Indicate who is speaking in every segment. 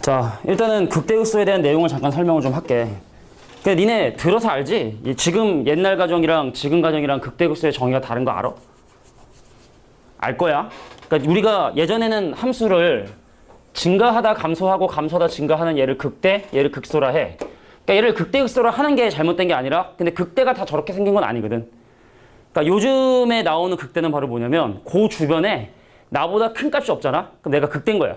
Speaker 1: 자, 일단은 극대극소에 대한 내용을 잠깐 설명을 좀 할게. 근데 니네 들어서 알지? 지금 옛날 가정이랑 지금 가정이랑 극대극소의 정의가 다른 거 알아? 알 거야. 그러니까 우리가 예전에는 함수를 증가하다 감소하고 감소하다 증가하는 얘를 극대, 얘를 극소라 해. 그러니까 얘를 극대극소라 하는 게 잘못된 게 아니라 근데 극대가 다 저렇게 생긴 건 아니거든. 그러니까 요즘에 나오는 극대는 바로 뭐냐면 그 주변에 나보다 큰 값이 없잖아? 그럼 내가 극대인 거야.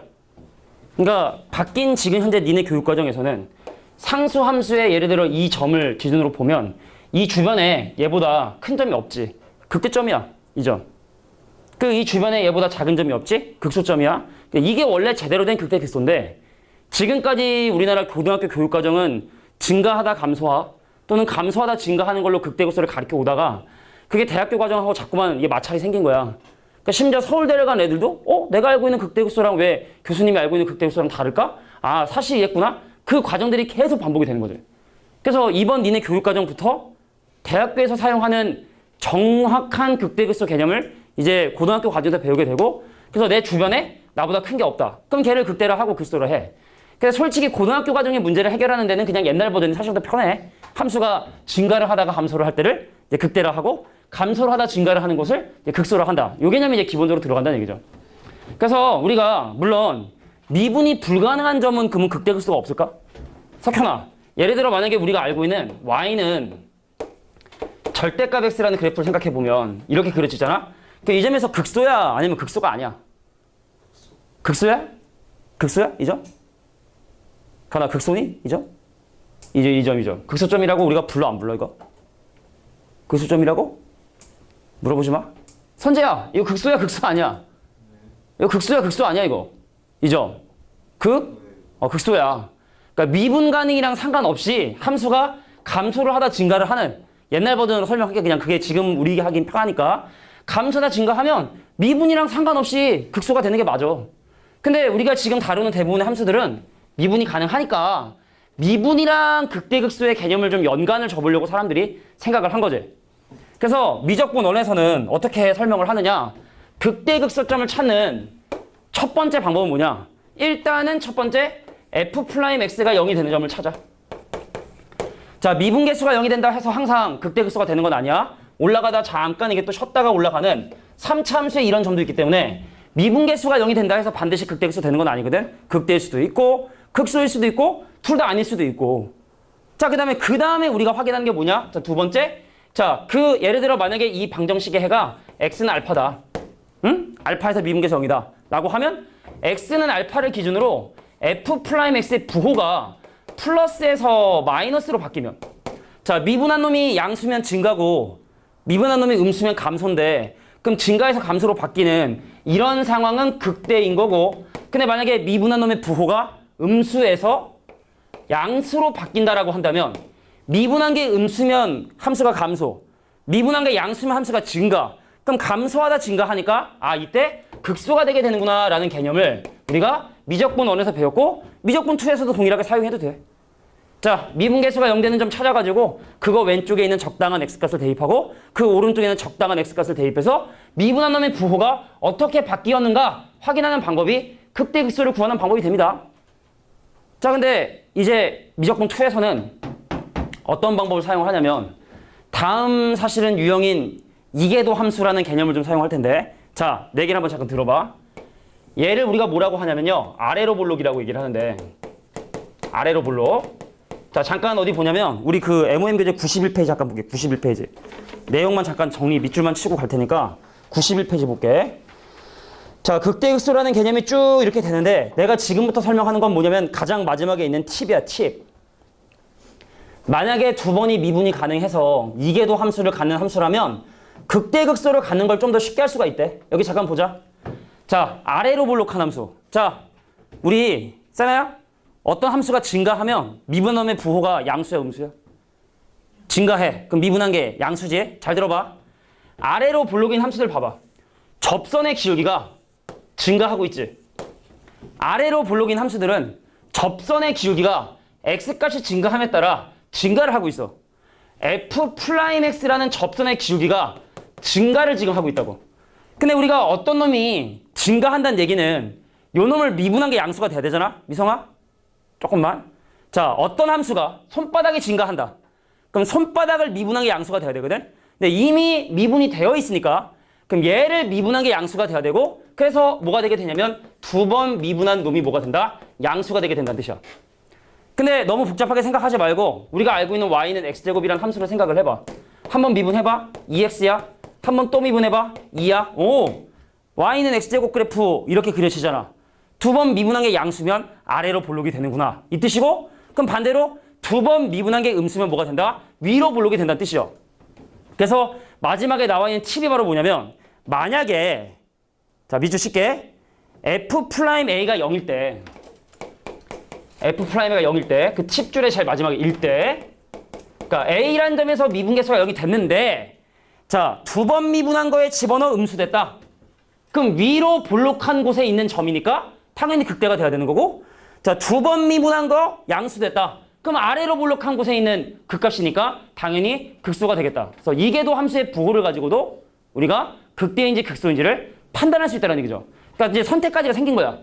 Speaker 1: 그러니까 바뀐 지금 현재 니네 교육 과정에서는 상수 함수의 예를 들어 이 점을 기준으로 보면 이 주변에 얘보다 큰 점이 없지. 극대점이야, 이 점. 그 이 주변에 얘보다 작은 점이 없지? 극소점이야. 이게 원래 제대로 된 극대 극소인데 지금까지 우리나라 고등학교 교육 과정은 증가하다 감소하 또는 감소하다 증가하는 걸로 극대 극소를 가르쳐 오다가 그게 대학교 과정하고 자꾸만 이게 마찰이 생긴 거야. 그러니까 심지어 서울대를 간 애들도 내가 알고 있는 극대 극소랑 왜 교수님이 알고 있는 극대 극소랑 다를까? 아, 사실이 있겠구나. 그 과정들이 계속 반복이 되는 거지. 그래서 이번 니네 교육 과정부터 대학교에서 사용하는 정확한 극대 극소 개념을 이제 고등학교 과정에서 배우게 되고 그래서 내 주변에 나보다 큰 게 없다. 그럼 걔를 극대라 하고 극소로 해. 그래서 솔직히 고등학교 과정의 문제를 해결하는 데는 그냥 옛날 버전이 사실 더 편해. 함수가 증가를 하다가 감소를 할 때를 이제 극대라 하고 감소를 하다 증가를 하는 것을 이제 극소로 한다. 요 개념이 이제 기본적으로 들어간다는 얘기죠. 그래서 우리가 물론 미분이 불가능한 점은 그러면 극대 극소가 없을까? 석현아, 예를 들어 만약에 우리가 알고 있는 y는 절대값 x라는 그래프를 생각해 보면 이렇게 그려지잖아. 그러니까 이 점에서 극소야 아니면 극소가 아니야? 극소야? 극소야? 이 점? 가나 극소니? 이 점? 이 점이죠. 극소점이라고 우리가 불러 안 불러 이거? 극소점이라고? 물어보지 마. 선재야, 이거 극소야 극소 아니야? 이거 극소야 극소 아니야 이거? 이 점. 극소야. 그러니까 미분 가능이랑 상관없이 함수가 감소를 하다 증가를 하는 옛날 버전으로 설명할게. 그냥 그게 지금 우리 하긴 편하니까 감소하다 증가하면 미분이랑 상관없이 극소가 되는 게 맞아. 근데 우리가 지금 다루는 대부분의 함수들은 미분이 가능하니까 미분이랑 극대극소의 개념을 좀 연관을 줘보려고 사람들이 생각을 한 거지. 그래서 미적분 원에서는 어떻게 설명을 하느냐? 극대극소점을 찾는 첫 번째 방법은 뭐냐? 일단은 첫 번째 f'x가 0이 되는 점을 찾아. 자, 미분계수가 0이 된다 해서 항상 극대극소가 되는 건 아니야. 올라가다 잠깐 이게 또 쉬었다가 올라가는 3차 함수의 이런 점도 있기 때문에 미분계수가 0이 된다 해서 반드시 극대극소 되는 건 아니거든. 극대일 수도 있고 극소일 수도 있고 둘 다 아닐 수도 있고. 자, 그 다음에 우리가 확인하는 게 뭐냐? 자, 두 번째. 자, 예를 들어 만약에 이 방정식의 해가 x는 알파다. 응? 알파에서 미분계수 0이다. 라고 하면 x는 알파를 기준으로 f'x의 부호가 플러스에서 마이너스로 바뀌면 자, 미분한 놈이 양수면 증가고 미분한 놈이 음수면 감소인데 그럼 증가에서 감소로 바뀌는 이런 상황은 극대인 거고 근데 만약에 미분한 놈의 부호가 음수에서 양수로 바뀐다라고 한다면 미분한 게 음수면 함수가 감소 미분한 게 양수면 함수가 증가 그럼 감소하다 증가하니까 이때 극소가 되게 되는구나 라는 개념을 우리가 미적분 1에서 배웠고 미적분 2에서도 동일하게 사용해도 돼. 자, 미분계수가 0 되는 점 찾아가지고 그거 왼쪽에 있는 적당한 x값을 대입하고 그 오른쪽에 있는 적당한 x값을 대입해서 미분한 놈의 부호가 어떻게 바뀌었는가 확인하는 방법이 극대극소를 구하는 방법이 됩니다. 자, 근데 이제 미적분 2에서는 어떤 방법을 사용하냐면 다음 사실은 유형인 이계도 함수라는 개념을 좀 사용할 텐데 자, 내 얘기를 한번 잠깐 들어봐. 얘를 우리가 뭐라고 하냐면요. 아래로 볼록이라고 얘기를 하는데 아래로 볼록. 자, 잠깐 어디 보냐면 우리 그 MOM 교재 91페이지 잠깐 볼게. 91페이지. 내용만 잠깐 정리 밑줄만 치고 갈 테니까 91페이지 볼게. 자, 극대극소라는 개념이 쭉 이렇게 되는데 내가 지금부터 설명하는 건 뭐냐면 가장 마지막에 있는 팁이야, 팁. 만약에 두 번이 미분이 가능해서 이계도 함수를 갖는 함수라면 극대극소를 갖는 걸 좀 더 쉽게 할 수가 있대. 여기 잠깐 보자. 자, 아래로 볼록한 함수. 자, 우리 세나야? 어떤 함수가 증가하면 미분함의 부호가 양수야, 음수야? 증가해. 그럼 미분한 게 양수지? 잘 들어봐. 아래로 볼록인 함수들 봐봐. 접선의 기울기가 증가하고 있지. 아래로 볼록인 함수들은 접선의 기울기가 x값이 증가함에 따라 증가를 하고 있어. f'x라는 접선의 기울기가 증가를 지금 하고 있다고. 근데 우리가 어떤 놈이 증가한다는 얘기는 요 놈을 미분한 게 양수가 돼야 되잖아? 미성아? 조금만. 자, 어떤 함수가 손바닥이 증가한다. 그럼 손바닥을 미분한 게 양수가 돼야 되거든. 근데 이미 미분이 되어 있으니까 그럼 얘를 미분한 게 양수가 돼야 되고 그래서 뭐가 되게 되냐면 두 번 미분한 놈이 뭐가 된다? 양수가 되게 된다는 뜻이야. 근데 너무 복잡하게 생각하지 말고 우리가 알고 있는 y는 x제곱이라는 함수를 생각을 해봐. 한 번 미분해봐. 2x야. 한 번 또 미분해봐. 2야. 오! y는 x제곱 그래프 이렇게 그려지잖아. 두 번 미분한 게 양수면 아래로 볼록이 되는구나. 이 뜻이고 그럼 반대로 두 번 미분한 게 음수면 뭐가 된다? 위로 볼록이 된다는 뜻이죠. 그래서 마지막에 나와 있는 팁이 바로 뭐냐면 만약에 자 밑줄 칠게 f'a가 0일 때 f'a가 0일 때 그 팁줄의 제일 마지막에 1 때 그러니까 a라는 점에서 미분계수가 0이 됐는데 자 두 번 미분한 거에 집어넣어 음수됐다. 그럼 위로 볼록한 곳에 있는 점이니까 당연히 극대가 돼야 되는 거고 자 두 번 미분한 거 양수됐다. 그럼 아래로 볼록한 곳에 있는 극값이니까 당연히 극소가 되겠다. 그래서 이계도 함수의 부호를 가지고도 우리가 극대인지 극소인지를 판단할 수 있다는 얘기죠. 그러니까 이제 선택까지가 생긴 거야.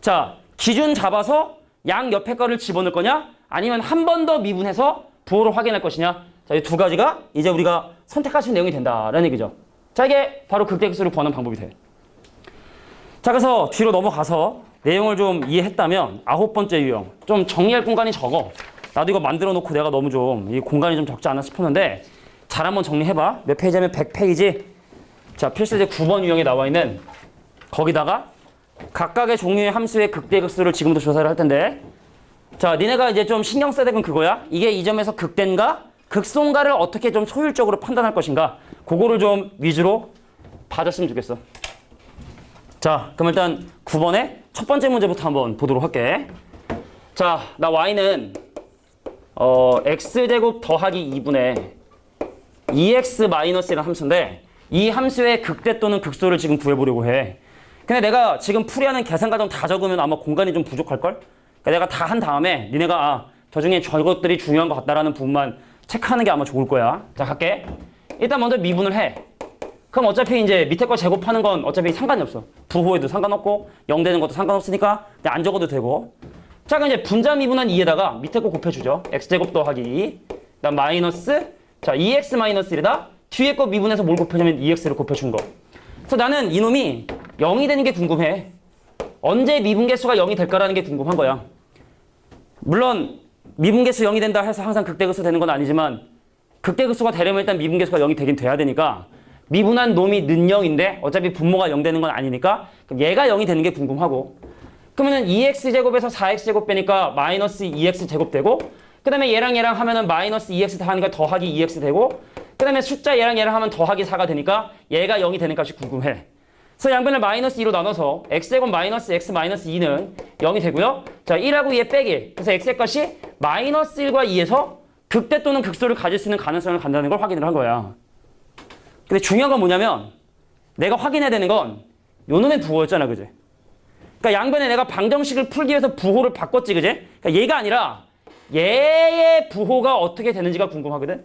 Speaker 1: 자, 기준 잡아서 양 옆에 거를 집어넣을 거냐? 아니면 한 번 더 미분해서 부호를 확인할 것이냐? 자, 이 두 가지가 이제 우리가 선택할 수 있는 내용이 된다라는 얘기죠. 자, 이게 바로 극대 극소를 구하는 방법이 돼. 자, 그래서 뒤로 넘어가서 내용을 좀 이해했다면 9번째 유형. 좀 정리할 공간이 적어. 나도 이거 만들어 놓고 내가 너무 좀 이 공간이 좀 적지 않나 싶었는데 잘 한번 정리해봐. 몇 페이지냐면 100페이지. 자, 필수제 9번 유형에 나와 있는 거기다가 각각의 종류의 함수의 극대 극소를 지금부터 조사를 할 텐데 자, 니네가 이제 좀 신경 써야 될 건 그거야. 이게 이 점에서 극대인가 극소인가를 어떻게 좀 효율적으로 판단할 것인가 그거를 좀 위주로 봐줬으면 좋겠어. 자, 그럼 일단 9번의 첫 번째 문제부터 한번 보도록 할게. 자, 나 y는 x제곱 더하기 2분의 2x-1이라는 함수인데 이 함수의 극대 또는 극소를 지금 구해보려고 해. 근데 내가 지금 풀이하는 계산 과정 다 적으면 아마 공간이 좀 부족할걸? 그러니까 내가 다 한 다음에 니네가 저 중에 저것들이 중요한 것 같다라는 부분만 체크하는 게 아마 좋을 거야. 자, 갈게. 일단 먼저 미분을 해. 그럼 어차피 이제 밑에 거 제곱하는 건 어차피 상관이 없어. 부호에도 상관없고 0 되는 것도 상관없으니까 그냥 안 적어도 되고. 자, 그럼 이제 분자 미분한 2에다가 밑에 거 곱해주죠. x제곱 더하기 2. 그다음 마이너스 자 2x 마이너스 1에다 뒤에 거 미분해서 뭘 곱해주면 2x를 곱해준 거. 그래서 나는 이놈이 0이 되는 게 궁금해. 언제 미분계수가 0이 될까라는 게 궁금한 거야. 물론 미분계수 0이 된다 해서 항상 극대극소 되는 건 아니지만 극대극소가 되려면 일단 미분계수가 0이 되긴 돼야 되니까 미분한 놈이 는 0인데 어차피 분모가 0 되는 건 아니니까 그럼 얘가 0이 되는 게 궁금하고 그러면은 2x제곱에서 4x제곱 빼니까 마이너스 2x제곱 되고 그 다음에 얘랑 하면은 마이너스 2x 더하니까 더하기 2x 되고 그 다음에 숫자 얘랑 하면 더하기 4가 되니까 얘가 0이 되는 값이 궁금해. 그래서 양변을 마이너스 2로 나눠서 x제곱 마이너스 x 마이너스 2는 0이 되고요. 자 1하고 2의 빼기. 그래서 x의 값이 마이너스 1과 2에서 극대 또는 극소를 가질 수 있는 가능성을 간다는 걸 확인을 한 거야. 근데 중요한 건 뭐냐면 내가 확인해야 되는 건 요 놈의 부호였잖아, 그지? 그러니까 양변에 내가 방정식을 풀기 위해서 부호를 바꿨지, 그지? 그러니까 얘가 아니라 얘의 부호가 어떻게 되는지가 궁금하거든?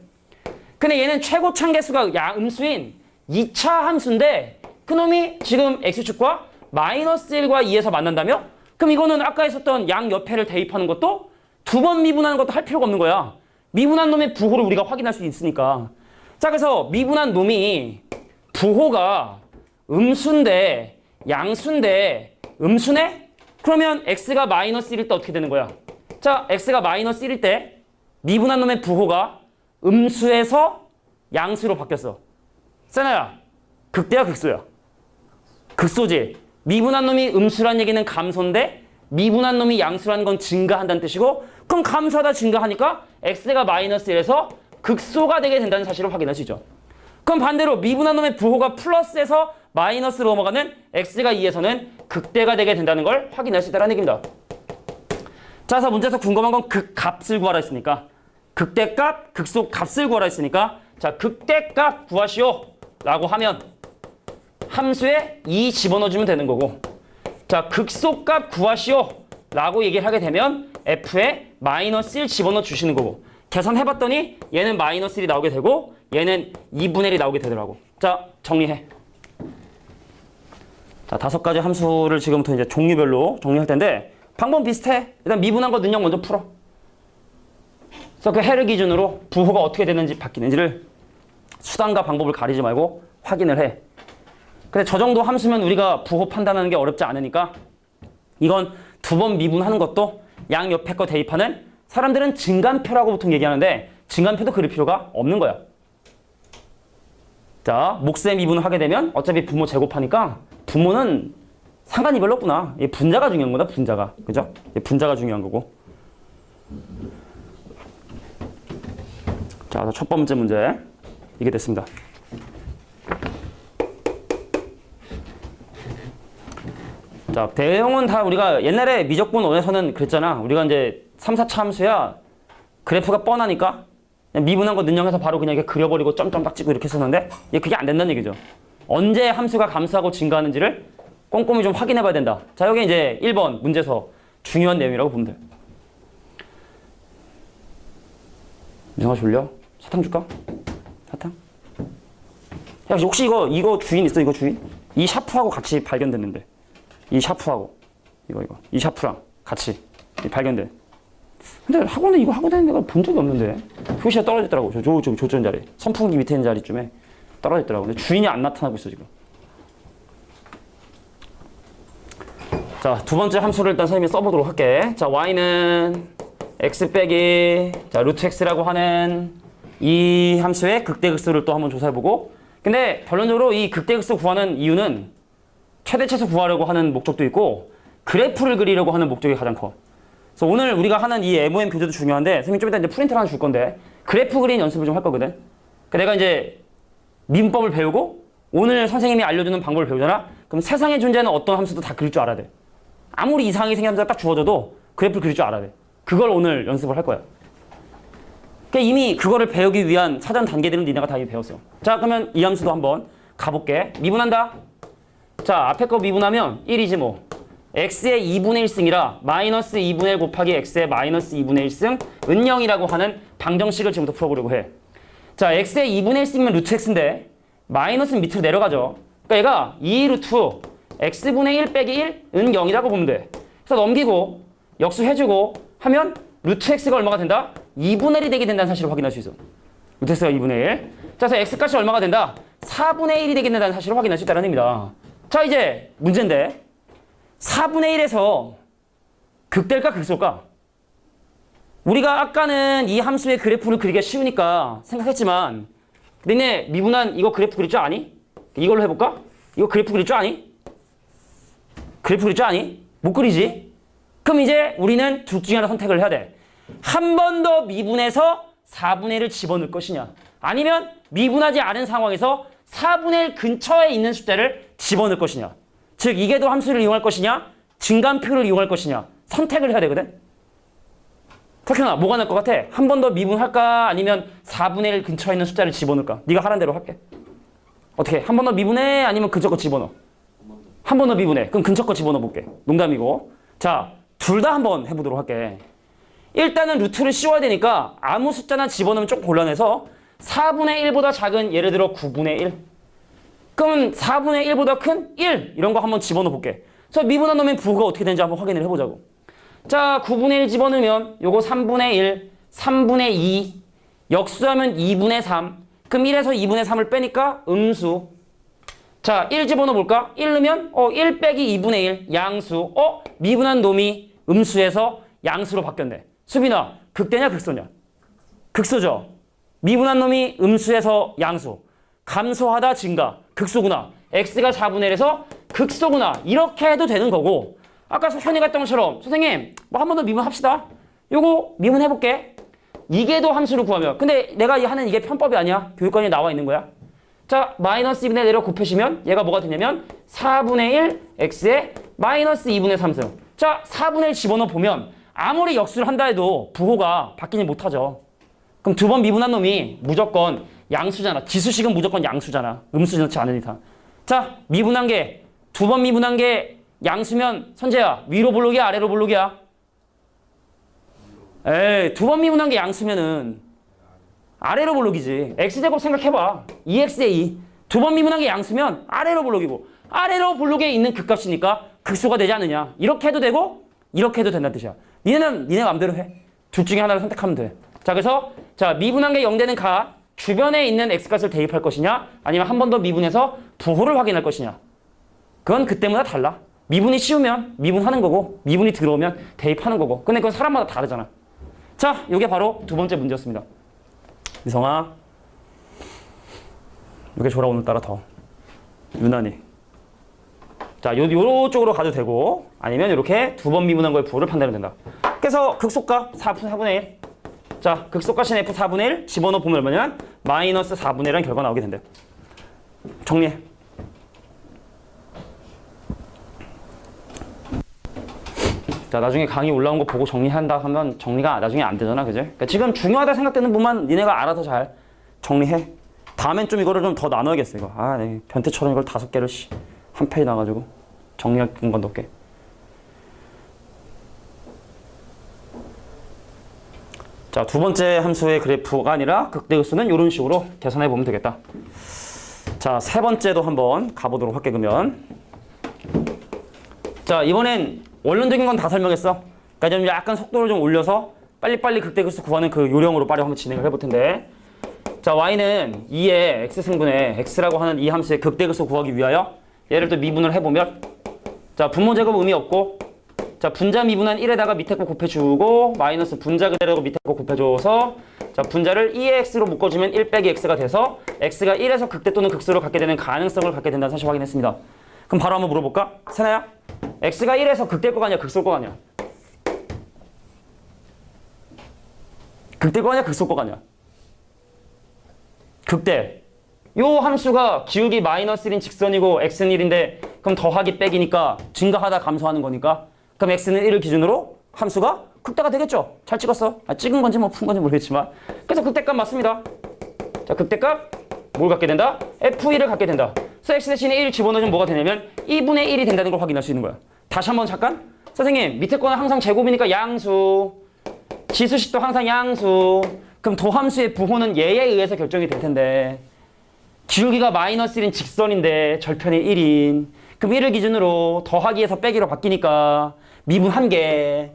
Speaker 1: 근데 얘는 최고참 개수가 음수인 2차 함수인데 그놈이 지금 x축과 마이너스 1과 2에서 만난다며? 그럼 이거는 아까 했었던 양 옆에를 대입하는 것도 두 번 미분하는 것도 할 필요가 없는 거야. 미분한 놈의 부호를 우리가 확인할 수 있으니까. 자, 그래서 미분한 놈이 부호가 음수인데 양수인데 음수네? 그러면 x가 마이너스 1일 때 어떻게 되는 거야? 자, x가 마이너스 1일 때 미분한 놈의 부호가 음수에서 양수로 바뀌었어. 세나야, 극대야 극소야? 극소지. 미분한 놈이 음수란 얘기는 감소인데 미분한 놈이 양수라는 건 증가한다는 뜻이고 그럼 감소하다 증가하니까 x가 마이너스 1에서 극소가 되게 된다는 사실을 확인할 수 있죠. 그럼 반대로 미분한 놈의 부호가 플러스에서 마이너스로 넘어가는 x가 2에서는 극대가 되게 된다는 걸 확인할 수 있다는 얘기입니다. 자, 그래서 문제에서 궁금한 건 극값을 구하라 했으니까 극대값, 극소값을 구하라 했으니까 자, 극대값 구하시오 라고 하면 함수에 2 집어넣어주면 되는 거고 자, 극소값 구하시오 라고 얘기를 하게 되면 f에 마이너스 1 집어넣어 주시는 거고 계산해봤더니 얘는 마이너스 1이 나오게 되고 얘는 2분의 1이 나오게 되더라고. 자, 정리해. 자, 5가지 함수를 지금부터 이제 종류별로 정리할 텐데 방법은 비슷해. 일단 미분한 거 능력 먼저 풀어. 그래서 그 해를 기준으로 부호가 어떻게 되는지 바뀌는지를 수단과 방법을 가리지 말고 확인을 해. 근데 저 정도 함수면 우리가 부호 판단하는 게 어렵지 않으니까 이건 두 번 미분하는 것도 양 옆에 거 대입하는 사람들은 증간표라고 보통 얘기하는데 증간표도 그릴 필요가 없는 거야. 자, 몫의 미분을 하게 되면 어차피 부모 제곱하니까 부모는 상관이 별로 없구나. 이 분자가 중요한 거다, 분자가. 그죠? 분자가 중요한 거고. 자, 첫 번째 문제. 이게 됐습니다. 자, 대형은 다 우리가 옛날에 미적분 1에서는 그랬잖아. 우리가 이제 3, 4차 함수야. 그래프가 뻔하니까 그냥 미분한 거 능력해서 바로 그냥 이렇게 그려버리고 점점 딱 찍고 이렇게 했었는데 그게 안 된다는 얘기죠. 언제 함수가 감소하고 증가하는지를 꼼꼼히 좀 확인해 봐야 된다. 자, 여기 이제 1번 문제서 중요한 내용이라고 보면 돼. 미성아 졸려? 사탕 줄까? 사탕? 야, 혹시 이거 주인 있어? 이거 주인? 이 샤프하고 같이 발견됐는데. 이 샤프하고 이거 이 샤프랑 같이 발견돼. 근데 학원에 이거 하고 다니는 애가 본 적이 없는데 표시가 떨어졌더라고. 저쪽 자리 선풍기 밑에 있는 자리쯤에 떨어졌더라고. 근데 주인이 안 나타나고 있어 지금. 자, 두 번째 함수를 일단 선생님이 써보도록 할게. 자, y는 x 빼기 자 루트 x라고 하는 이 함수의 극대극소를 또 한번 조사해보고. 근데 결론적으로 이 극대극소 구하는 이유는 최대치수 구하려고 하는 목적도 있고 그래프를 그리려고 하는 목적이 가장 커. 그래서 오늘 우리가 하는 이 MOM 교재도 중요한데 선생님 좀 이따 이제 프린트를 하나 줄 건데 그래프 그린 연습을 좀 할 거거든. 그러니까 내가 이제 미분법을 배우고 오늘 선생님이 알려주는 방법을 배우잖아. 그럼 세상에 존재하는 어떤 함수도 다 그릴 줄 알아야 돼. 아무리 이상하게 생긴 함수가 딱 주어져도 그래프를 그릴 줄 알아야 돼. 그걸 오늘 연습을 할 거야. 그러니까 이미 그거를 배우기 위한 사전 단계들은 니네가 다 이미 배웠어. 자, 그러면 이 함수도 한번 가볼게. 미분한다. 자, 앞에 거 미분하면 1이지 뭐. x의 2분의 1승이라 마이너스 2분의 1 곱하기 x의 마이너스 2분의 1승 은0이라고 하는 방정식을 지금부터 풀어보려고 해. 자, x의 2분의 1승이면 루트 x인데 마이너스는 밑으로 내려가죠. 그러니까 얘가 2 루트 x분의 1 빼기 1 은 0이라고 보면 돼. 그래서 넘기고 역수해주고 하면 루트 x가 얼마가 된다? 2분의 1이 되게 된다는 사실을 확인할 수 있어. 루트 x가 2분의 1. 자, 그래서 x값이 얼마가 된다? 4분의 1이 되게 된다는 사실을 확인할 수 있다는 의미다. 자, 이제 문제인데 4분의 1에서 극대일까 극소일까? 우리가 아까는 이 함수의 그래프를 그리기가 쉬우니까 생각했지만 너네 미분한 이거 그래프 그릴 줄 아니? 이걸로 해볼까? 이거 그래프 그릴 줄 아니? 그래프 그릴 줄 아니? 못 그리지? 그럼 이제 우리는 둘 중에 하나 선택을 해야 돼. 한 번 더 미분해서 4분의 1을 집어넣을 것이냐 아니면 미분하지 않은 상황에서 4분의 1 근처에 있는 숫자를 집어넣을 것이냐. 즉 이계도 함수를 이용할 것이냐 증간표를 이용할 것이냐 선택을 해야 되거든. 석현아 뭐가 나을 것 같아? 한 번 더 미분할까 아니면 4분의 1 근처에 있는 숫자를 집어넣을까? 네가 하라는 대로 할게. 어떻게? 한 번 더 미분해 아니면 근처 거 집어넣어? 한 번 더 미분해. 그럼 근처 거 집어넣어 볼게. 농담이고. 자, 둘 다 한번 해보도록 할게. 일단은 루트를 씌워야 되니까 아무 숫자나 집어넣으면 조금 곤란해서 4분의 1보다 작은 예를 들어 9분의 1. 그러면 4분의 1보다 큰 1 이런 거 한번 집어넣어 볼게. 그래서 미분한 놈의 부호가 어떻게 되는지 한번 확인을 해보자고. 자, 9분의 1 집어넣으면 요거 3분의 1, 3분의 2 역수하면 2분의 3. 그럼 1에서 2분의 3을 빼니까 음수. 자, 1 집어넣어 볼까? 1 넣으면 1 빼기 2분의 1 양수. 미분한 놈이 음수에서 양수로 바뀌었네. 수빈아, 극대냐 극소냐? 극소죠. 미분한 놈이 음수에서 양수. 감소하다 증가. 극소구나. x가 4분의 1에서 극소구나. 이렇게 해도 되는 거고 아까 현이가 했던 것처럼 선생님 뭐 한 번 더 미분합시다. 요거 미분해볼게. 이계도 함수를 구하면 근데 내가 하는 이게 편법이 아니야. 교육관에 나와 있는 거야. 자, 마이너스 2분의 1로 곱해주면 얘가 뭐가 되냐면 4분의 1 x에 마이너스 2분의 3승. 자, 4분의 1 집어넣어 보면 아무리 역수를 한다 해도 부호가 바뀌지 못하죠. 그럼 두 번 미분한 놈이 무조건 양수잖아. 지수식은 무조건 양수잖아. 음수 넣지 않은 이상. 자, 미분한 게 두 번 미분한 게 양수면 선재야 위로 볼록이야 아래로 볼록이야? 에이, 두 번 미분한 게 양수면은 아래로 볼록이지. x제곱 생각해봐. 2x에 2. 두 번 미분한 게 양수면 아래로 볼록이고 아래로 볼록에 있는 극값이니까 극소가 되지 않느냐. 이렇게 해도 되고 이렇게 해도 된다는 뜻이야. 니네는 니네 마음대로 해. 둘 중에 하나를 선택하면 돼. 자, 그래서 자 미분한 게 0되는 가 주변에 있는 x값을 대입할 것이냐 아니면 한 번 더 미분해서 부호를 확인할 것이냐. 그건 그때마다 달라. 미분이 쉬우면 미분하는 거고 미분이 들어오면 대입하는 거고. 근데 그건 사람마다 다르잖아. 자, 이게 바로 두 번째 문제였습니다. 미성아, 이렇게 줘라 오늘따라 더. 유난히. 자, 요쪽으로 가도 되고 아니면 이렇게 두 번 미분한 거의 부호를 판단하면 된다. 그래서 극소가 4분의 1. 자, 극소가신 f 4분의 1 집어넣어 보면 얼마냐? 마이너스 4분의 1이라는 결과가 나오게 된대. 정리해. 자, 나중에 강의 올라온 거 보고 정리한다 하면 정리가 나중에 안 되잖아, 그지? 그러니까 지금 중요하다 생각되는 부분만 니네가 알아서 잘 정리해. 다음엔 좀 이거를 좀 더 나눠야겠어, 이거. 아, 네. 변태처럼 이걸 5개를 한 페이지 나가지고 정리할 공간 넣게. 자, 두 번째 함수의 그래프가 아니라 극대극소는 이런 식으로 계산해 보면 되겠다. 자, 세 번째도 한번 가보도록 할게, 그러면. 자, 이번엔 원론적인 건 다 설명했어. 그러니까 좀 약간 속도를 좀 올려서 빨리빨리 극대극소 구하는 그 요령으로 빨리 한번 진행을 해볼 텐데. 자, y는 2의 x승분의 x라고 하는 이 함수의 극대극소 구하기 위하여 얘를 또 미분을 해보면, 자, 분모 제곱 의미 없고, 자, 분자 미분한 1에다가 밑에 거 곱해주고 마이너스 분자 그대로 밑에 거 곱해줘서, 자, 분자를 2의 x로 묶어주면 1 빼기 x가 돼서 x가 1에서 극대 또는 극소를 갖게 되는 가능성을 갖게 된다는 사실 확인했습니다. 그럼 바로 한번 물어볼까? 세나야? x가 1에서 극대일 거가 아니야, 극소일 거가 아니야? 극대일 거가 아니야, 극소일 거가 아니야? 극대. 요 함수가 기울기 마이너스 1인 직선이고 x는 1인데 그럼 더하기 빼기니까 증가하다 감소하는 거니까 그럼 x는 1을 기준으로 함수가 극대가 되겠죠? 잘 찍었어. 찍은 건지 뭐 푼 건지 모르겠지만. 그래서 극대값 맞습니다. 자, 극대값 뭘 갖게 된다? f1을 갖게 된다. 그래서 x 대신에 1 집어넣으면 뭐가 되냐면 2분의 1이 된다는 걸 확인할 수 있는 거야. 다시 한번 잠깐. 선생님, 밑에 거는 항상 제곱이니까 양수. 지수식도 항상 양수. 그럼 도함수의 부호는 얘에 의해서 결정이 될 텐데 기울기가 마이너스 1인 직선인데 절편이 1인. 그럼 1을 기준으로 더하기에서 빼기로 바뀌니까 미분 1개,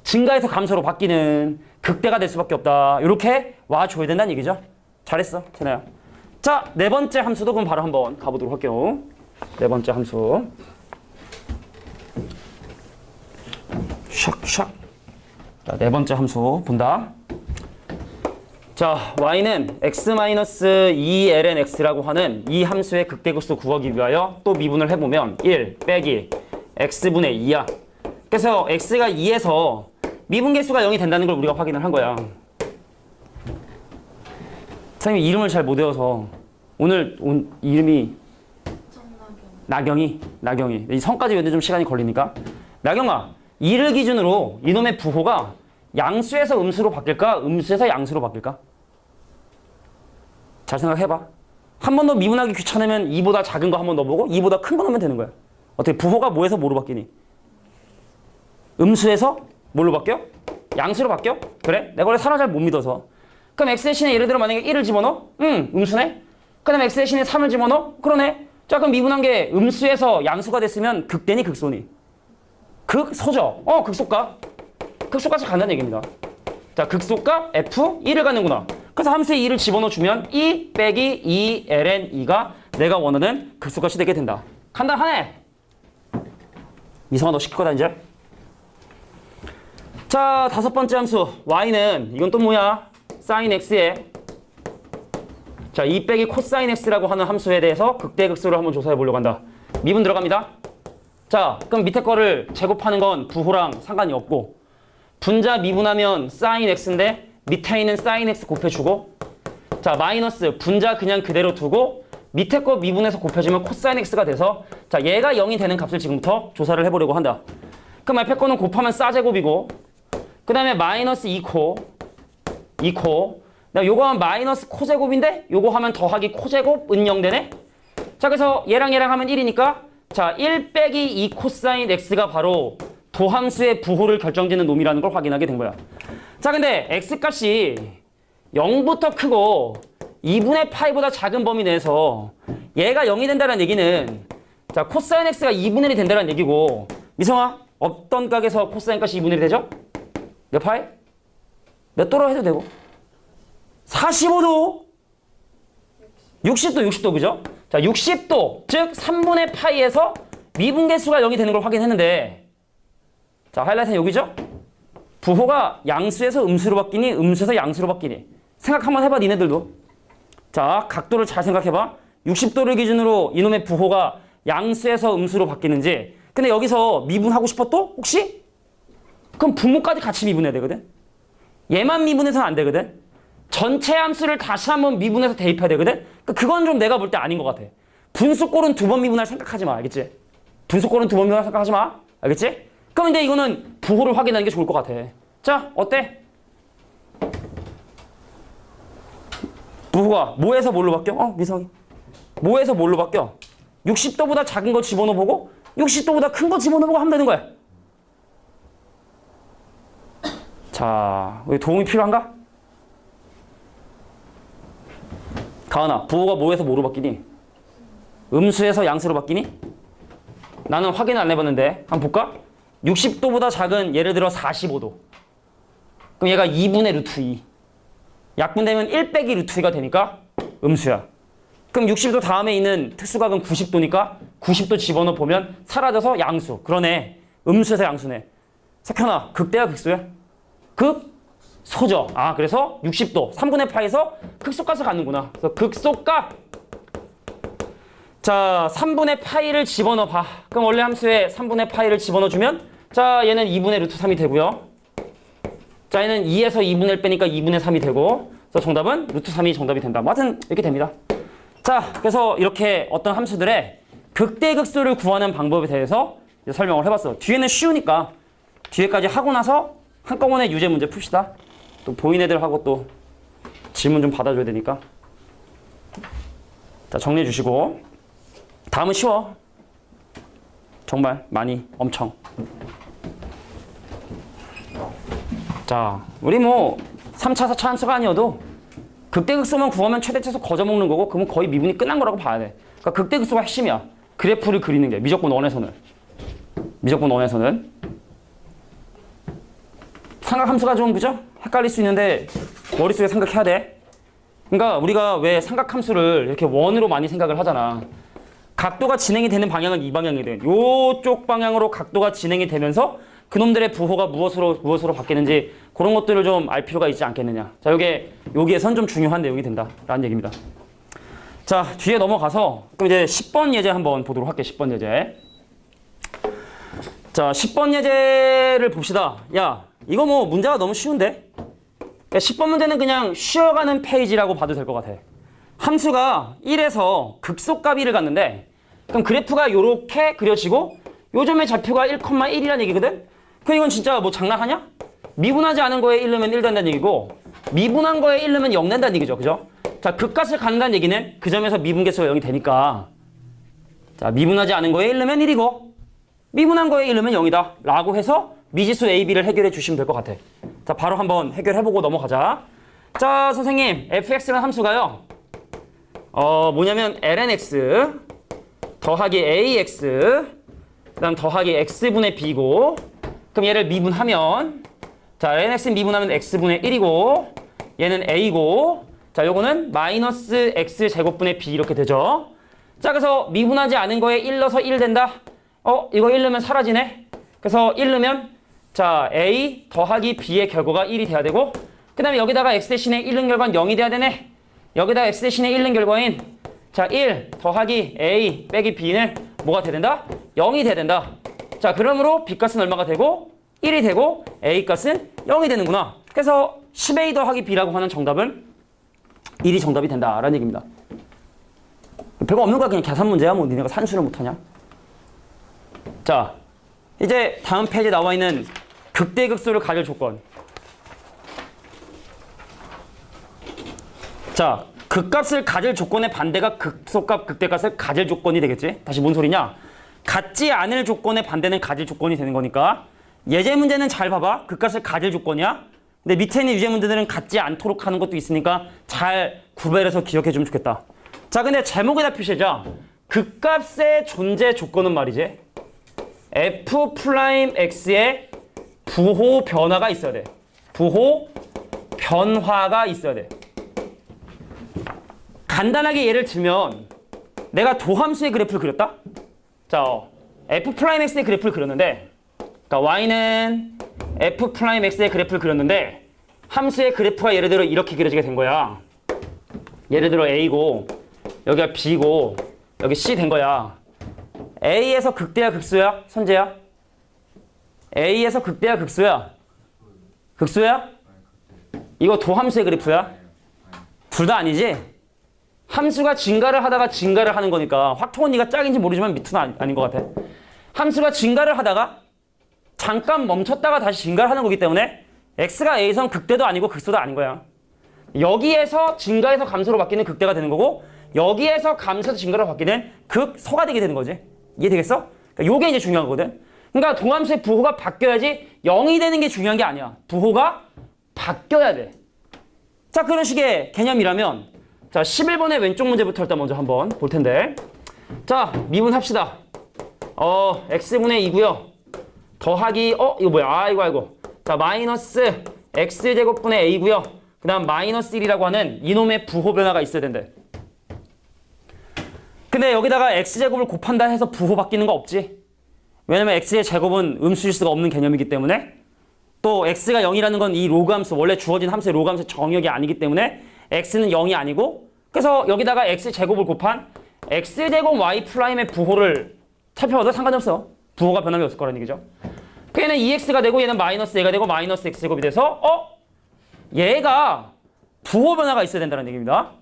Speaker 1: 증가에서 감소로 바뀌는 극대가 될 수밖에 없다. 이렇게 와줘야 된다는 얘기죠. 잘했어, 세나야. 자, 네 번째 함수도 그럼 바로 한번 가보도록 할게요. 네 번째 함수. 샥샥. 자, 네 번째 함수 본다. 자, y는 x-2lnx라고 하는 이 함수의 극대극소 구하기 위하여 또 미분을 해보면 1 빼기 x분의 2야. 그래서 x가 2에서 미분 개수가 0이 된다는 걸 우리가 확인을 한 거야. 선생님 이름을 잘 못 외워서 오늘 이름이 나경이. 이 성까지 외우는데 좀 시간이 걸리니까. 나경아, 2를 기준으로 이놈의 부호가 양수에서 음수로 바뀔까? 음수에서 양수로 바뀔까? 잘 생각해봐. 한 번 더 미분하기 귀찮으면 2보다 작은 거 한 번 넣어보고 2보다 큰 거 넣으면 되는 거야. 어떻게 부호가 뭐에서 뭐로 바뀌니? 음수에서 뭘로 바뀌어? 양수로 바뀌어? 그래? 내가 원래 사람 잘 못 믿어서. 그럼 x 대신에 예를 들어 만약에 1을 집어넣어? 음수네? 그 다음에 x 대신에 3을 집어넣어? 그러네? 자, 그럼 미분한 게 음수에서 양수가 됐으면 극대니 극소니? 극소죠? 극소값. 극소값이 간다는 얘기입니다. 자, 극소값 f 1을 갖는구나. 그래서 함수에 2를 집어넣어주면 2 빼기 2ln2가 내가 원하는 극소값이 되게 된다. 간단하네. 미성아, 너 시킬 거다 이제. 자, 다섯 번째 함수 y는 이건 또 뭐야? sin x에 자, 2 빼기 코사인 x라고 하는 함수에 대해서 극대극소를 한번 조사해 보려고 한다. 미분 들어갑니다. 자, 그럼 밑에 거를 제곱하는 건 부호랑 상관이 없고 분자 미분하면 sin x인데 밑에 있는 sin x 곱해주고, 자, 마이너스 분자 그냥 그대로 두고 밑에 거 미분해서 곱해주면 코사인 x가 돼서, 자, 얘가 0이 되는 값을 지금부터 조사를 해보려고 한다. 그럼 앞에 거는 곱하면 싸제곱이고, 그 다음에 마이너스 2코, 요거 하면 마이너스 코제곱인데 요거 하면 더하기 코제곱 은0 되네. 자, 그래서 얘랑 하면 1이니까 자, 1 빼기 2 코사인 x가 바로 도함수의 부호를 결정짓는 놈이라는 걸 확인하게 된 거야. 자, 근데 x값이 0부터 크고 2분의 파이보다 작은 범위 내에서 얘가 0이 된다는 얘기는, 자, 코사인 x가 2분의 1이 된다는 얘기고, 미성아, 어떤 각에서 코사인 값이 2분의 1이 되죠? 몇 파이? 몇 도로 해도 되고 45도 60도 60도 그죠? 자 60도 즉 3분의 파이에서 미분계수가 0이 되는 걸 확인했는데 자 하이라이트는 여기죠? 부호가 양수에서 음수로 바뀌니 음수에서 양수로 바뀌니 생각 한번 해봐 니네들도 자 각도를 잘 생각해봐 60도를 기준으로 이놈의 부호가 양수에서 음수로 바뀌는지 근데 여기서 미분하고 싶었도? 혹시? 그럼 분모까지 같이 미분해야 되거든 얘만 미분해서는 안 되거든 전체 함수를 다시 한번 미분해서 대입해야 되거든 그건 좀 내가 볼 때 아닌 것 같아 분수꼴은 2번 미분할 생각하지 마 알겠지? 분수꼴은 2번 미분할 생각하지 마 알겠지? 그럼 근데 이거는 부호를 확인하는 게 좋을 것 같아 자 어때? 부호가 뭐에서 뭘로 바뀌어? 미성이 뭐에서 뭘로 바뀌어? 60도보다 작은 거 집어넣어보고 60도보다 큰 거 집어넣어보고 하면 되는 거야 자 우리 도움이 필요한가? 가은아 부호가 뭐에서 뭐로 바뀌니? 음수에서 양수로 바뀌니? 나는 확인을 안 해봤는데 한번 볼까? 60도보다 작은 예를 들어 45도 그럼 얘가 2분의 루트 2 약분되면 1 빼기 루트 2가 되니까 음수야 그럼 60도 다음에 있는 특수각은 90도니까 90도 집어넣어 보면 사라져서 양수 그러네 음수에서 양수네 석현아 극대야 극소야? 극소죠 아 그래서 60도 3분의 파에서 극소값을 갖는구나 그래서 극소값 자 3분의 파이를 집어넣어 봐 그럼 원래 함수에 3분의 파이를 집어넣어 주면 자 얘는 2분의 루트 3이 되고요 자 얘는 2에서 2분의 1 빼니까 2분의 3이 되고 그래서 정답은 루트 3이 정답이 된다 뭐 하여튼 이렇게 됩니다 자 그래서 이렇게 어떤 함수들의 극대극소를 구하는 방법에 대해서 이제 설명을 해봤어 뒤에는 쉬우니까 뒤에까지 하고 나서 한꺼번에 유제 문제 풉시다 또 보인 애들하고 또 질문 좀 받아줘야 되니까 자 정리해 주시고 다음은 쉬워 정말 많이 엄청 자 우리 뭐 3차 4차 함수가 아니어도 극대극소만 구하면 최대차수 거저먹는 거고 그러면 거의 미분이 끝난 거라고 봐야 돼 그러니까 극대극소가 핵심이야 그래프를 그리는 게 미적분 원에서는 삼각함수가 좀 그죠? 헷갈릴 수 있는데 머릿속에 생각해야 돼 그러니까 우리가 왜 삼각함수를 이렇게 원으로 많이 생각을 하잖아 각도가 진행이 되는 방향은 이 방향이든 요쪽 방향으로 각도가 진행이 되면서 그놈들의 부호가 무엇으로 바뀌는지 그런 것들을 좀 알 필요가 있지 않겠느냐 자 여기에선 좀 중요한 내용이 된다라는 얘기입니다 자 뒤에 넘어가서 그럼 이제 10번 예제 한번 보도록 할게요 10번 예제 자 10번 예제를 봅시다 야 이거 뭐 문제가 너무 쉬운데 10번 문제는 그냥 쉬어가는 페이지라고 봐도 될 것 같아 함수가 1에서 극소값 1을 갖는데 그럼 그래프가 이렇게 그려지고 요점의 좌표가 1,1이라는 얘기거든 그럼 이건 진짜 뭐 장난하냐? 미분하지 않은 거에 1 넣으면 1 된다는 얘기고 미분한 거에 1 넣으면 0 된다는 얘기죠 그죠? 자 극값을 갖는다는 얘기는 그 점에서 미분계수가 0이 되니까 자 미분하지 않은 거에 1 넣으면 1이고 미분한 거에 1 넣으면 0이다 라고 해서 미지수 A, B를 해결해 주시면 될 것 같아 자 바로 한번 해결해보고 넘어가자 자 선생님 fx라는 함수가요 뭐냐면 lnx 더하기 ax 그 다음 더하기 x분의 b고 그럼 얘를 미분하면 자 lnx 미분하면 x분의 1이고 얘는 a고 자 요거는 마이너스 x제곱분의 b 이렇게 되죠 자 그래서 미분하지 않은 거에 1 넣어서 1 된다 이거 1 넣으면 사라지네 그래서 1 넣으면 자 a 더하기 b의 결과가 1이 돼야 되고 그 다음에 여기다가 x 대신에 1 넣은 결과는 0이 돼야 되네 여기다가 x 대신에 1 넣은 결과인 자 1 더하기 a 빼기 b는 뭐가 돼야 된다? 0이 돼야 된다 자 그러므로 b값은 얼마가 되고 1이 되고 a값은 0이 되는구나 그래서 10a 더하기 b라고 하는 정답은 1이 정답이 된다라는 얘기입니다 별거 없는 거야 그냥 계산 문제야 뭐 니네가 산수를 못하냐 자 이제 다음 페이지에 나와 있는 극대극소를 가질 조건 자 극값을 가질 조건의 반대가 극소값 극대값을 가질 조건이 되겠지 다시 뭔 소리냐 갖지 않을 조건의 반대는 가질 조건이 되는 거니까 예제 문제는 잘 봐봐 극값을 가질 조건이야 근데 밑에 있는 유제 문제들은 갖지 않도록 하는 것도 있으니까 잘 구별해서 기억해 주면 좋겠다 자 근데 제목에다 표시해자 극값의 존재 조건은 말이지 f 프라임 x의 부호 변화가 있어야 돼. 부호 변화가 있어야 돼. 간단하게 예를 들면 내가 도함수의 그래프를 그렸다? 자, f 프라임 x의 그래프를 그렸는데 그러니까 y는 f 프라임 x의 그래프를 그렸는데 함수의 그래프가 예를 들어 이렇게 그려지게 된 거야. 예를 들어 a고 여기가 b고 여기 c 된 거야. a에서 극대야 극소야? 선재야? a에서 극대야 극소야? 극소야? 이거 도함수의 그래프야? 둘 다 아니지? 함수가 증가를 하다가 증가를 하는 거니까 확통은 네가 짝인지 모르지만 미투는 아닌 것 같아. 함수가 증가를 하다가 잠깐 멈췄다가 다시 증가를 하는 거기 때문에 x가 a에선 극대도 아니고 극소도 아닌 거야. 여기에서 증가해서 감소로 바뀌는 극대가 되는 거고 여기에서 감소해서 증가로 바뀌는 극소가 되게 되는 거지. 이해되겠어? 그러니까 요게 이제 중요한 거거든. 그러니까 도함수의 부호가 바뀌어야지 0이 되는 게 중요한 게 아니야. 부호가 바뀌어야 돼. 자, 그런 식의 개념이라면 자, 11번의 왼쪽 문제부터 일단 먼저 한번 볼 텐데. 자, 미분합시다. x분의 2고요. 더하기 이거 뭐야? 아이고. 자, 마이너스 x제곱분의 a고요. 그 다음 마이너스 1이라고 하는 이놈의 부호 변화가 있어야 된대. 근데 여기다가 x제곱을 곱한다 해서 부호 바뀌는 거 없지? 왜냐면 x의 제곱은 음수일 수가 없는 개념이기 때문에 또 x가 0이라는 건 이 로그 함수, 원래 주어진 함수의 로그 함수의 정역이 아니기 때문에 x는 0이 아니고 그래서 여기다가 x제곱을 곱한 x제곱 y 프라임의 부호를 살펴봐도 상관이 없어. 부호가 변함이 없을 거라는 얘기죠. 얘는 2x가 되고 얘는 마이너스 a가 되고 마이너스 x제곱이 돼서 얘가 부호 변화가 있어야 된다는 얘기입니다.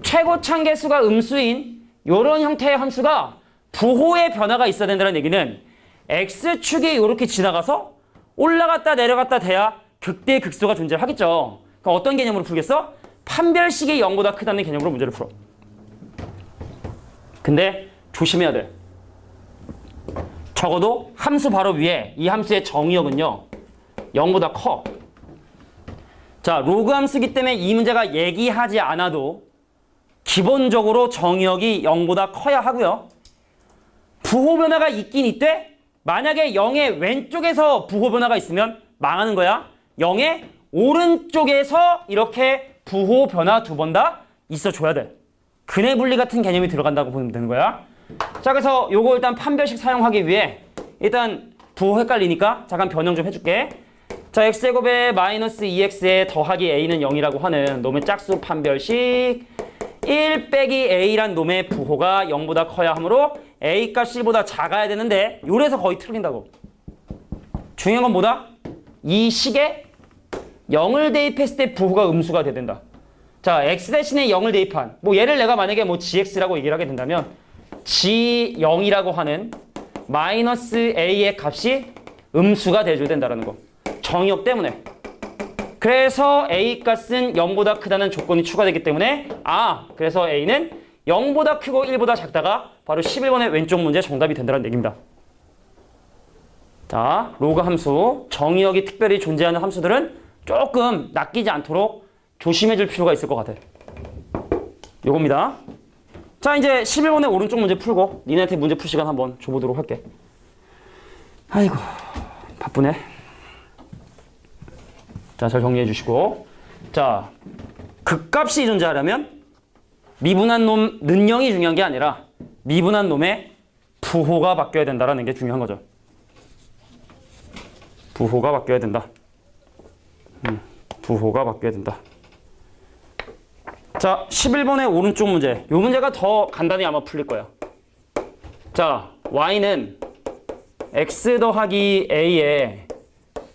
Speaker 1: 최고 참계수가 음수인 이런 형태의 함수가 부호의 변화가 있어야 된다는 얘기는 x축이 이렇게 지나가서 올라갔다 내려갔다 돼야 극대 극소가 존재하겠죠. 그럼 어떤 개념으로 풀겠어? 판별식이 0보다 크다는 개념으로 문제를 풀어. 근데 조심해야 돼. 적어도 함수 바로 위에 이 함수의 정의역은요 0보다 커. 자, 로그 함수기 때문에 이 문제가 얘기하지 않아도 기본적으로 정의역이 0보다 커야 하고요. 부호 변화가 있긴 있대. 만약에 0의 왼쪽에서 부호 변화가 있으면 망하는 거야. 0의 오른쪽에서 이렇게 부호 변화 두 번 다 있어줘야 돼. 근해 분리 같은 개념이 들어간다고 보면 되는 거야. 자, 그래서 요거 일단 판별식 사용하기 위해 일단 부호 헷갈리니까 잠깐 변형 좀 해줄게. 자, x제곱에 마이너스 2x에 더하기 a는 0이라고 하는 놈의 짝수 판별식 1 빼기 a란 놈의 부호가 0보다 커야 하므로 a가 c보다 작아야 되는데 요래서 거의 틀린다고. 중요한 건 뭐다? 이 식에 0을 대입했을 때 부호가 음수가 돼야 된다. 자, x 대신에 0을 대입한 얘를 내가 만약에 gx라고 얘기를 하게 된다면 g0이라고 하는 마이너스 a의 값이 음수가 돼줘야 된다는 거. 정의역 때문에. 그래서 a 값은 0보다 크다는 조건이 추가되기 때문에 그래서 a는 0보다 크고 1보다 작다가 바로 11번의 왼쪽 문제 정답이 된다는 얘기입니다. 자, 로그 함수, 정의역이 특별히 존재하는 함수들은 조금 낚이지 않도록 조심해줄 필요가 있을 것 같아. 요겁니다. 자, 이제 11번의 오른쪽 문제 풀고 니네한테 문제 풀 시간 한번 줘보도록 할게. 아이고, 바쁘네. 자, 잘 정리해 주시고. 자, 극값이 존재하려면 미분한 놈 는영이 중요한 게 아니라 미분한 놈의 부호가 바뀌어야 된다는 게 중요한 거죠. 부호가 바뀌어야 된다. 부호가 바뀌어야 된다. 자, 11번의 오른쪽 문제. 이 문제가 더 간단히 아마 풀릴 거야. 자, y는 x 더하기 a에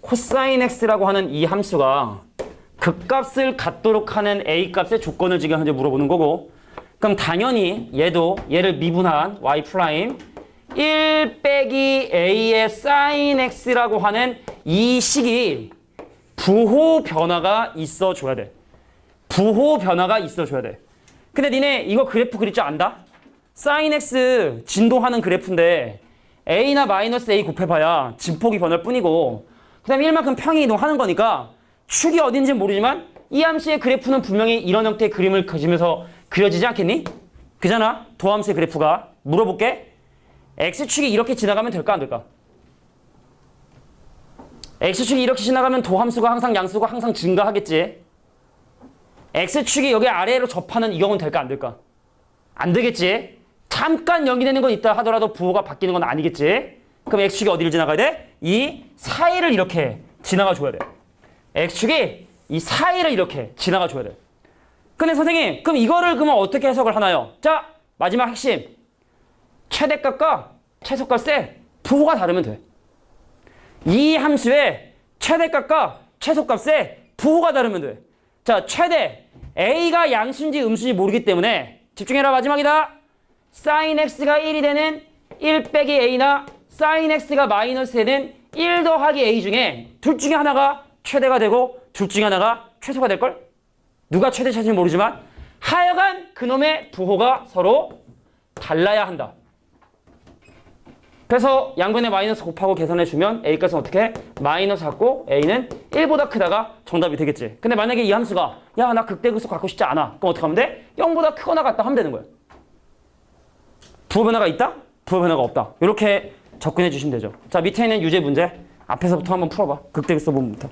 Speaker 1: 코사인 x라고 하는 이 함수가 극값을 갖도록 하는 a 값의 조건을 지금 현재 물어보는 거고, 그럼 당연히 얘를 미분한 y 프라임 1 빼기 a의 sin x라고 하는 이 식이 부호 변화가 있어줘야 돼. 부호 변화가 있어줘야 돼. 근데 니네 이거 그래프 그릴 줄 안다? sin x 진도하는 그래프인데 a나 마이너스 a 곱해봐야 진폭이 변할 뿐이고 그 다음에 1만큼 평행 이동하는 거니까 축이 어딘지 모르지만 이 함수의 그래프는 분명히 이런 형태의 그림을 그리면서 그려지지 않겠니? 그잖아. 도함수의 그래프가. 물어볼게. x축이 이렇게 지나가면 될까 안 될까? x축이 이렇게 지나가면 도함수가 항상 양수가 항상 증가하겠지. x축이 여기 아래로 접하는 이 경우는 될까 안 될까? 안 되겠지. 잠깐 연기되는 건 있다 하더라도 부호가 바뀌는 건 아니겠지. 그럼 x축이 어디를 지나가야 돼? 이 사이를 이렇게 지나가 줘야 돼. x축이 이 사이를 이렇게 지나가 줘야 돼. 근데 선생님, 그럼 이거를 그러면 어떻게 해석을 하나요? 자, 마지막 핵심. 최대값과 최소값의 부호가 다르면 돼. 이 함수의 최대값과 최소값의 부호가 다르면 돼. 자, 최대. a가 양수인지 음수인지 모르기 때문에 집중해라. 마지막이다. sin x가 1이 되는 1 빼기 a나 sin x가 마이너스 되는 1 더하기 a 중에 둘 중에 하나가 최대가 되고 둘 중에 하나가 최소가 될걸? 누가 최대 최소인지 모르지만 하여간 그놈의 부호가 서로 달라야 한다. 그래서 양변에 마이너스 곱하고 계산해주면 a값은 어떻게? 마이너스 갖고 a는 1보다 크다가 정답이 되겠지. 근데 만약에 이 함수가 야, 나 극대극소 갖고 싶지 않아. 그럼 어떻게 하면 돼? 0보다 크거나 같다 하면 되는 거야. 부호 변화가 있다? 부호 변화가 없다. 이렇게 접근해 주시면 되죠. 자, 밑에 있는 유제 문제 앞에서부터 한번 풀어봐. 극대극소 부분부터.